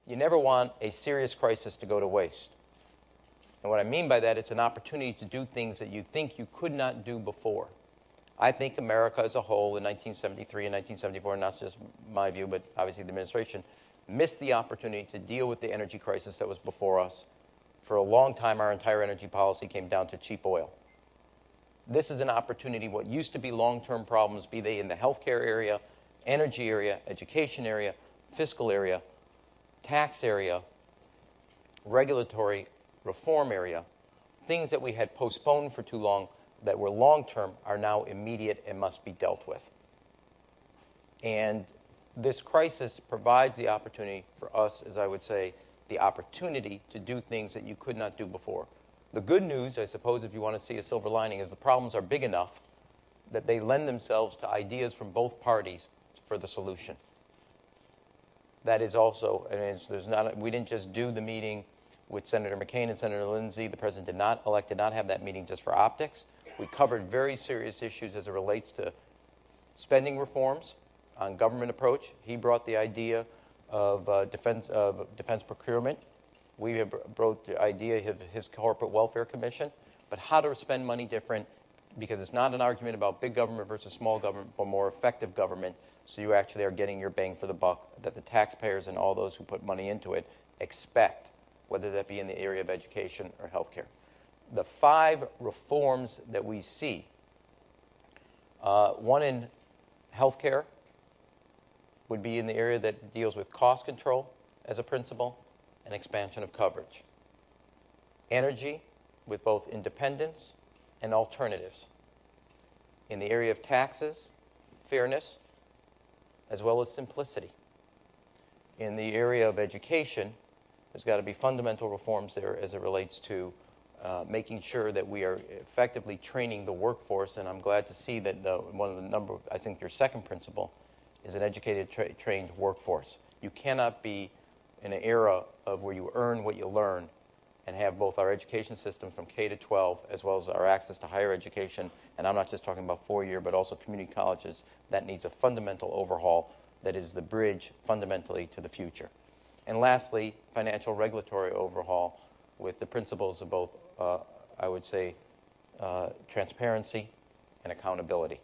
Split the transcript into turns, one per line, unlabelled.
you never want a serious crisis to go to waste. And what I mean by that, it's an opportunity to do things that you think you could not do before. I think America as a whole in 1973 and 1974, and not just my view, but obviously the administration, missed the opportunity to deal with the energy crisis that was before us. For a long time, our entire energy policy came down to cheap oil. This is an opportunity. What used to be long-term problems, be they in the healthcare area, energy area, education area, fiscal area, tax area, regulatory reform area, things that we had postponed for too long that were long-term are now immediate and must be dealt with. And this crisis provides the opportunity for us, as I would say, the opportunity to do things that you could not do before. The good news, I suppose, if you want to see a silver lining, is the problems are big enough that they lend themselves to ideas from both parties for the solution. That is also, we didn't just do the meeting with Senator McCain and Senator Lindsay. The president did not have that meeting just for optics. We covered very serious issues as it relates to spending reforms on government approach. He brought the idea of defense procurement. We have brought the idea of his corporate welfare commission, but how to spend money different, because it's not an argument about big government versus small government, but more effective government, so you actually are getting your bang for the buck that the taxpayers and all those who put money into it expect, whether that be in the area of education or healthcare. The 5 reforms that we see, one in healthcare would be in the area that deals with cost control as a principle and expansion of coverage. Energy with both independence and alternatives. In the area of taxes, fairness, as well as simplicity. In the area of education, there's got to be fundamental reforms there as it relates to making sure that we are effectively training the workforce, and I'm glad to see that one of the number, I think your second principle, is an educated, trained workforce. You cannot be in an era of where you earn what you learn and have both our education system from K to 12 as well as our access to higher education, and I'm not just talking about 4-year, but also community colleges, that needs a fundamental overhaul that is the bridge fundamentally to the future. And lastly, financial regulatory overhaul with the principles of both, I would say, transparency and accountability.